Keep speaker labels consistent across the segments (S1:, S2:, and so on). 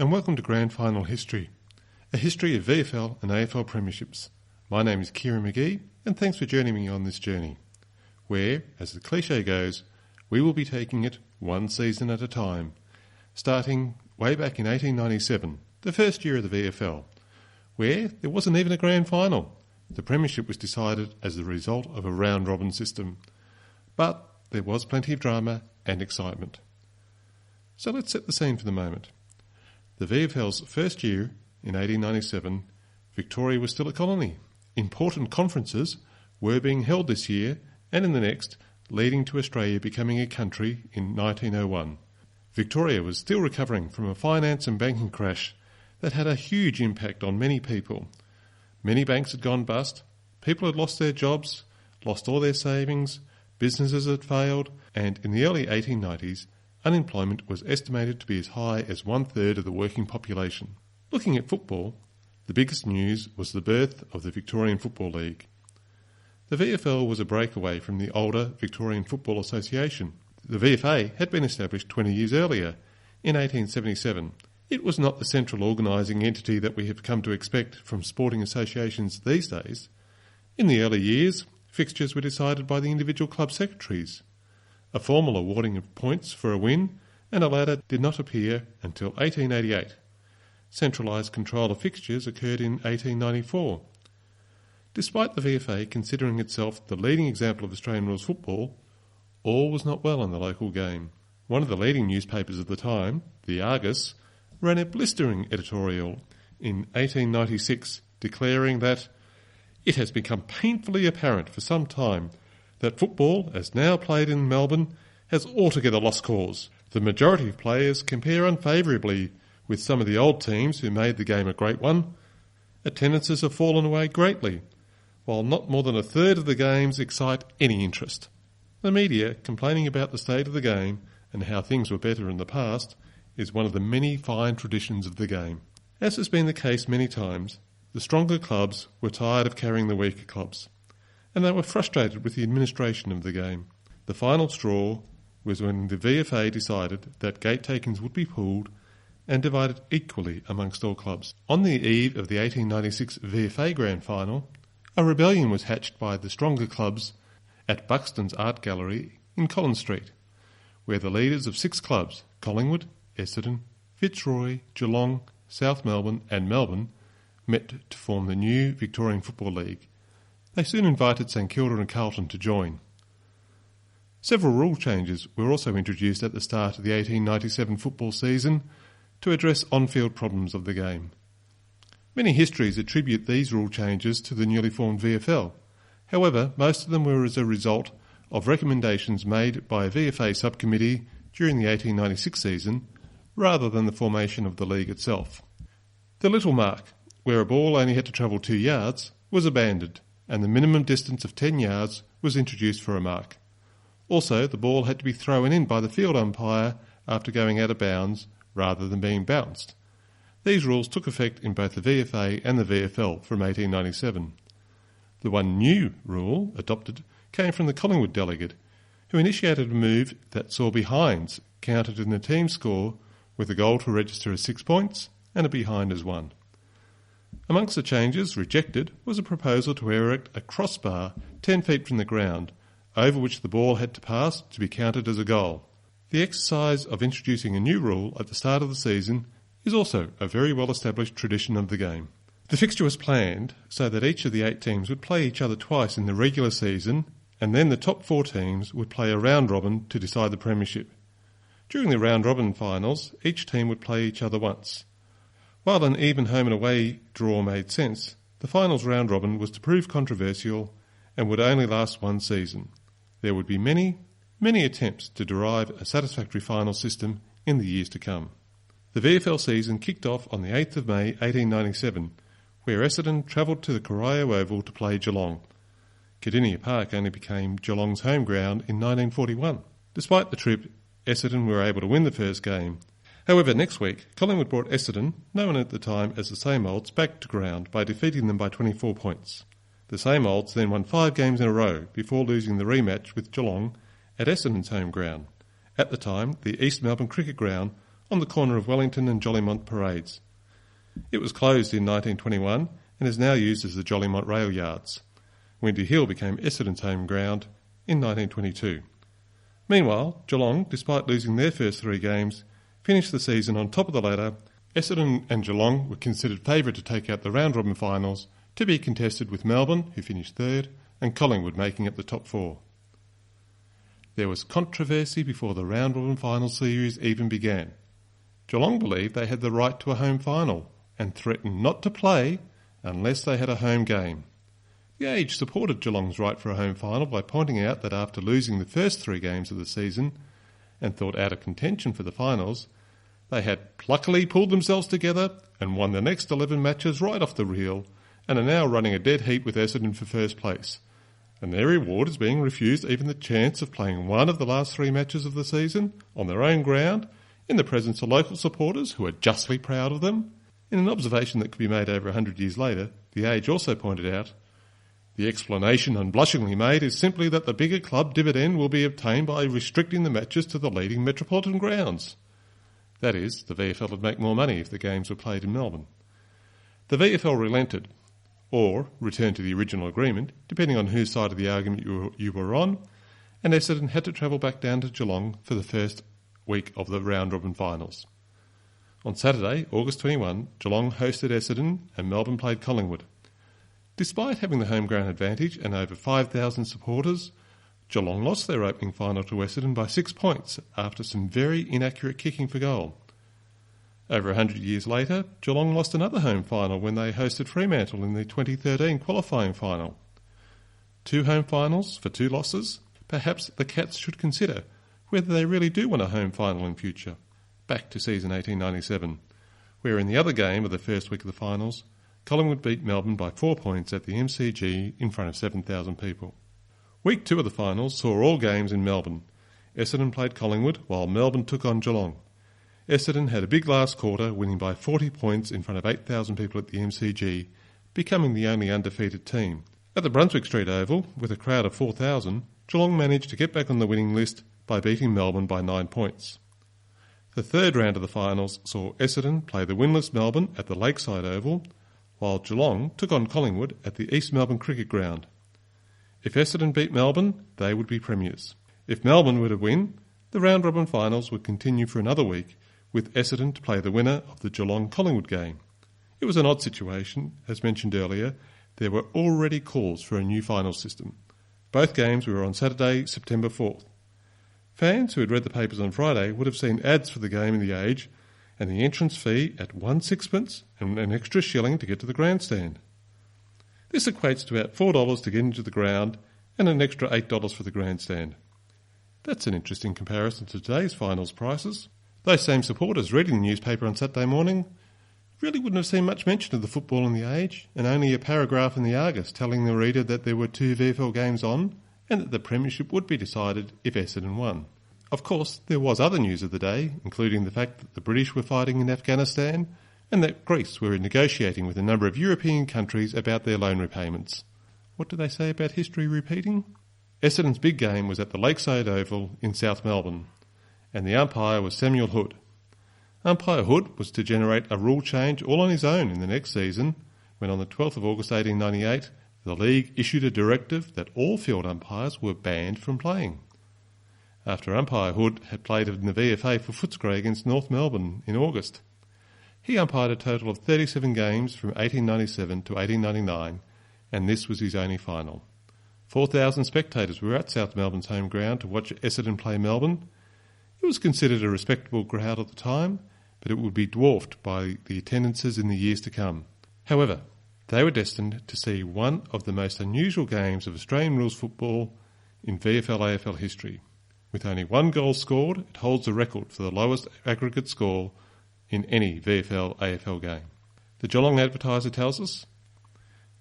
S1: and welcome to Grand Final History, a history of VFL and AFL premierships. My name is Kieran McGee, and thanks for joining me on this journey, where, as the cliche goes, we will be taking it one season at a time, starting way back in 1897, the first year of the VFL, where there wasn't even a grand final. The premiership was decided as the result of a round-robin system, but there was plenty of drama and excitement. So let's set the scene for the moment. The VFL's first year, in 1897, Victoria was still a colony. Important conferences were being held this year and in the next, leading to Australia becoming a country in 1901. Victoria was still recovering from a finance and banking crash that had a huge impact on many people. Many banks had gone bust, people had lost their jobs, lost all their savings, businesses had failed, and in the early 1890s, unemployment was estimated to be as high as 1/3 of the working population. Looking at football, the biggest news was the birth of the Victorian Football League. The VFL was a breakaway from the older Victorian Football Association. The VFA had been established 20 years earlier, in 1877. It was not the central organising entity that we have come to expect from sporting associations these days. In the early years, fixtures were decided by the individual club secretaries. A formal awarding of points for a win and a ladder did not appear until 1888. Centralised control of fixtures occurred in 1894. Despite the VFA considering itself the leading example of Australian rules football, all was not well in the local game. One of the leading newspapers of the time, the Argus, ran a blistering editorial in 1896 declaring that it has become painfully apparent for some time that football, as now played in Melbourne, has altogether lost cause. The majority of players compare unfavourably with some of the old teams who made the game a great one. Attendances have fallen away greatly, while not more than 1/3 of the games excite any interest. The media, complaining about the state of the game and how things were better in the past, is one of the many fine traditions of the game. As has been the case many times, the stronger clubs were tired of carrying the weaker clubs, and they were frustrated with the administration of the game. The final straw was when the VFA decided that gate takings would be pooled and divided equally amongst all clubs. On the eve of the 1896 VFA Grand Final, a rebellion was hatched by the stronger clubs at Buxton's Art Gallery in Collins Street, where the leaders of 6 clubs, Collingwood, Essendon, Fitzroy, Geelong, South Melbourne and Melbourne, met to form the new Victorian Football League. They soon invited St Kilda and Carlton to join. Several rule changes were also introduced at the start of the 1897 football season to address on-field problems of the game. Many histories attribute these rule changes to the newly formed VFL. However, most of them were as a result of recommendations made by a VFA subcommittee during the 1896 season, rather than the formation of the league itself. The little mark, where a ball only had to travel 2 yards, was abandoned, and the minimum distance of 10 yards was introduced for a mark. Also, the ball had to be thrown in by the field umpire after going out of bounds, rather than being bounced. These rules took effect in both the VFA and the VFL from 1897. The one new rule adopted came from the Collingwood delegate, who initiated a move that saw behinds counted in the team score, with a goal to register as 6 points and a behind as 1. Amongst the changes rejected was a proposal to erect a crossbar 10 feet from the ground, over which the ball had to pass to be counted as a goal. The exercise of introducing a new rule at the start of the season is also a very well-established tradition of the game. The fixture was planned so that each of the 8 teams would play each other twice in the regular season, and then the top 4 teams would play a round-robin to decide the premiership. During the round-robin finals, each team would play each other once. While an even home and away draw made sense, the finals round-robin was to prove controversial and would only last 1 season. There would be many attempts to derive a satisfactory final system in the years to come. The VFL season kicked off on the 8th of May 1897, where Essendon travelled to the Corio Oval to play Geelong. Cardinia Park only became Geelong's home ground in 1941. Despite the trip, Essendon were able to win the first game. However, next week, Collingwood brought Essendon, known at the time as the Same Olds, back to ground by defeating them by 24 points. The Same Olds then won 5 games in a row before losing the rematch with Geelong at Essendon's home ground. At the time, the East Melbourne Cricket Ground on the corner of Wellington and Jolimont parades. It was closed in 1921 and is now used as the Jolimont Rail Yards. Windy Hill became Essendon's home ground in 1922. Meanwhile, Geelong, despite losing their first 3 games, finished the season on top of the ladder. Essendon and Geelong were considered favourite to take out the round-robin finals, to be contested with Melbourne, who finished third, and Collingwood making up the top 4. There was controversy before the round-robin final series even began. Geelong believed they had the right to a home final and threatened not to play unless they had a home game. The Age supported Geelong's right for a home final by pointing out that after losing the first 3 games of the season and thought out of contention for the finals, they had pluckily pulled themselves together and won the next 11 matches right off the reel and are now running a dead heat with Essendon for first place. And their reward is being refused even the chance of playing one of the last 3 matches of the season on their own ground in the presence of local supporters who are justly proud of them. In an observation that could be made over 100 years later, the Age also pointed out, the explanation unblushingly made is simply that the bigger club dividend will be obtained by restricting the matches to the leading metropolitan grounds. That is, the VFL would make more money if the games were played in Melbourne. The VFL relented, or returned to the original agreement, depending on whose side of the argument you were on, and Essendon had to travel back down to Geelong for the first week of the round-robin finals. On Saturday, August 21, Geelong hosted Essendon and Melbourne played Collingwood. Despite having the home ground advantage and over 5,000 supporters, Geelong lost their opening final to Essendon by 6 points after some very inaccurate kicking for goal. Over 100 years later, Geelong lost another home final when they hosted Fremantle in the 2013 qualifying final. 2 home finals for 2 losses? Perhaps the Cats should consider whether they really do want a home final in future. Back to season 1897, where in the other game of the first week of the finals, Collingwood beat Melbourne by 4 points at the MCG in front of 7,000 people. Week 2 of the finals saw all games in Melbourne. Essendon played Collingwood while Melbourne took on Geelong. Essendon had a big last quarter, winning by 40 points in front of 8,000 people at the MCG, becoming the only undefeated team. At the Brunswick Street Oval, with a crowd of 4,000, Geelong managed to get back on the winning list by beating Melbourne by 9 points. The third round of the finals saw Essendon play the winless Melbourne at the Lakeside Oval, while Geelong took on Collingwood at the East Melbourne Cricket Ground. If Essendon beat Melbourne, they would be premiers. If Melbourne were to win, the round-robin finals would continue for another week, with Essendon to play the winner of the Geelong-Collingwood game. It was an odd situation. As mentioned earlier, there were already calls for a new final system. Both games were on Saturday, September 4th. Fans who had read the papers on Friday would have seen ads for the game in the Age and the entrance fee at 1 sixpence and an extra shilling to get to the grandstand. This equates to about $4 to get into the ground and an extra $8 for the grandstand. That's an interesting comparison to today's finals prices. Those same supporters reading the newspaper on Saturday morning really wouldn't have seen much mention of the football in the Age, and only a paragraph in the Argus telling the reader that there were 2 VFL games on and that the premiership would be decided if Essendon won. Of course, there was other news of the day, including the fact that the British were fighting in Afghanistan and that Greece were negotiating with a number of European countries about their loan repayments. What do they say about history repeating? Essendon's big game was at the Lakeside Oval in South Melbourne, and the umpire was Samuel Hood. Umpire Hood was to generate a rule change all on his own in the next season, when on the 12th of August 1898, the League issued a directive that all field umpires were banned from playing. After umpire Hood had played in the VFA for Footscray against North Melbourne in August. He umpired a total of 37 games from 1897 to 1899, and this was his only final. 4,000 spectators were at South Melbourne's home ground to watch Essendon play Melbourne. It was considered a respectable crowd at the time, but it would be dwarfed by the attendances in the years to come. However, they were destined to see one of the most unusual games of Australian rules football in VFL-AFL history. With only 1 goal scored, it holds the record for the lowest aggregate score in any VFL-AFL game. The Geelong Advertiser tells us,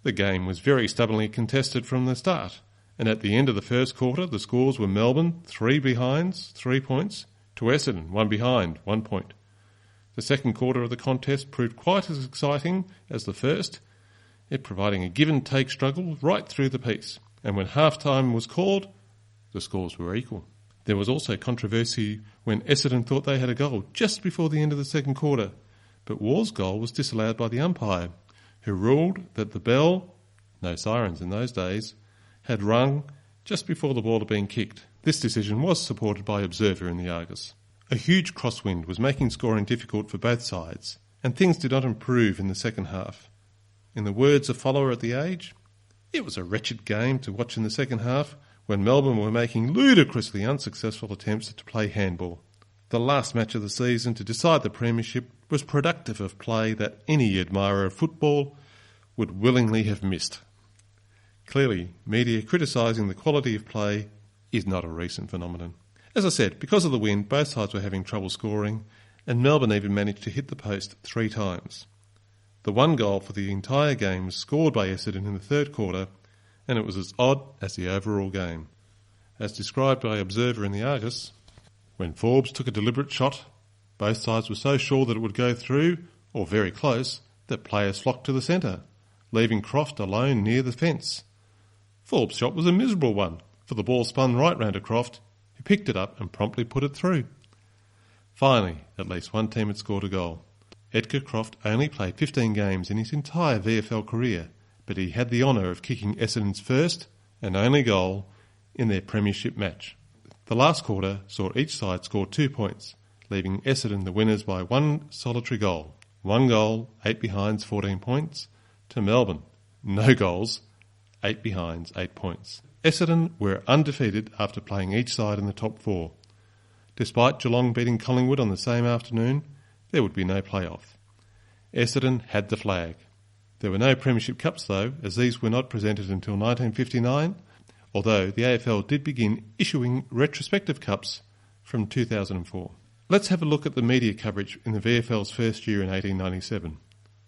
S1: the game was very stubbornly contested from the start, and at the end of the first quarter the scores were Melbourne 3 behinds, 3 points, to Essendon 1 behind, 1 point. The second quarter of the contest proved quite as exciting as the first, it providing a give-and-take struggle right through the piece, and when half-time was called, the scores were equal. There was also controversy when Essendon thought they had a goal just before the end of the second quarter, but War's goal was disallowed by the umpire, who ruled that the bell, no sirens in those days, had rung just before the ball had been kicked. This decision was supported by Observer in the Argus. A huge crosswind was making scoring difficult for both sides, and things did not improve in the second half. In the words of follower at The Age, it was a wretched game to watch in the second half when Melbourne were making ludicrously unsuccessful attempts to play handball. The last match of the season to decide the premiership was productive of play that any admirer of football would willingly have missed. Clearly, media criticising the quality of play is not a recent phenomenon. As I said, because of the wind, both sides were having trouble scoring, and Melbourne even managed to hit the post 3 times. The one goal for the entire game was scored by Essendon in the third quarter, and it was as odd as the overall game. As described by Observer in the Argus, when Forbes took a deliberate shot, both sides were so sure that it would go through, or very close, that players flocked to the centre, leaving Croft alone near the fence. Forbes' shot was a miserable one, for the ball spun right round to Croft, who picked it up and promptly put it through. Finally, at least one team had scored a goal. Edgar Croft only played 15 games in his entire VFL career, but he had the honour of kicking Essendon's first and only goal in their premiership match. The last quarter saw each side score 2 points, leaving Essendon the winners by one solitary goal. 1 goal, 8 behinds, 14 points, to Melbourne. No goals, 8 behinds, 8 points. Essendon were undefeated after playing each side in the top 4. Despite Geelong beating Collingwood on the same afternoon, there would be no playoff. Essendon had the flag. There were no Premiership Cups though, as these were not presented until 1959, although the AFL did begin issuing retrospective cups from 2004. Let's have a look at the media coverage in the VFL's first year in 1897.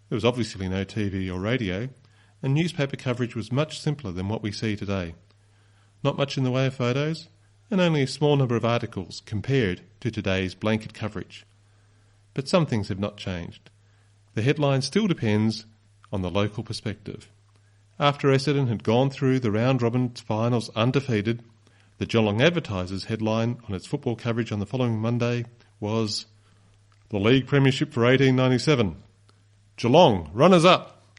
S1: There was obviously no TV or radio, and newspaper coverage was much simpler than what we see today. Not much in the way of photos, and only a small number of articles compared to today's blanket coverage. But some things have not changed. The headline still depends on the local perspective. After Essendon had gone through the round-robin finals undefeated, the Geelong Advertiser's headline on its football coverage on the following Monday was, "The League Premiership for 1897. Geelong, runners-up."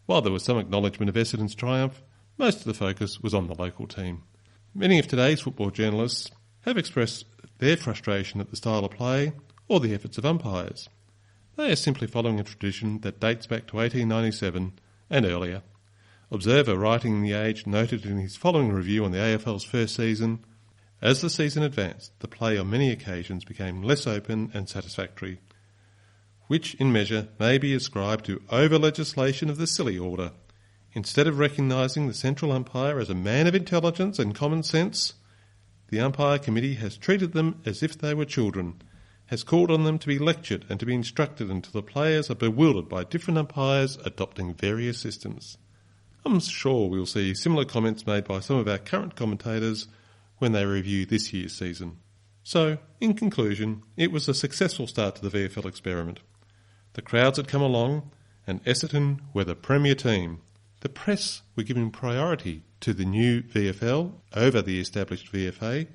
S1: While there was some acknowledgement of Essendon's triumph, most of the focus was on the local team. Many of today's football journalists have expressed their frustration at the style of play or the efforts of umpires. They are simply following a tradition that dates back to 1897 and earlier. Observer writing in The Age noted in his following review on the AFL's first season, "As the season advanced, the play on many occasions became less open and satisfactory, which in measure may be ascribed to over-legislation of the silly order. Instead of recognising the central umpire as a man of intelligence and common sense, the umpire committee has treated them as if they were children, has called on them to be lectured and to be instructed until the players are bewildered by different umpires adopting various systems." I'm sure we'll see similar comments made by some of our current commentators when they review this year's season. So, in conclusion, it was a successful start to the VFL experiment. The crowds had come along, and Essendon were the premier team. The press were giving priority to the new VFL over the established VFA,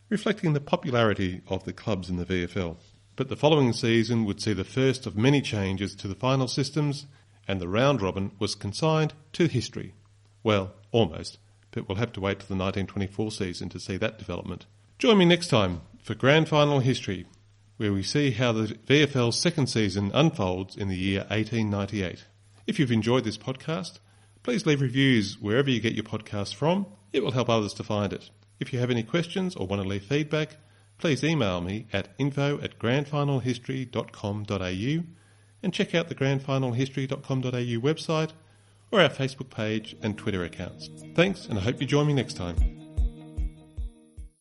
S1: reflecting the popularity of the clubs in the VFL. But the following season would see the first of many changes to the final systems, and the round robin was consigned to history. Well, almost, but we'll have to wait till the 1924 season to see that development. Join me next time for Grand Final History, where we see how the VFL's second season unfolds in the year 1898. If you've enjoyed this podcast, please leave reviews wherever you get your podcasts from. It will help others to find it. If you have any questions or want to leave feedback, please email me at info@grandfinalhistory.com.au and check out the grandfinalhistory.com.au website or our Facebook page and Twitter accounts. Thanks, and I hope you join me next time.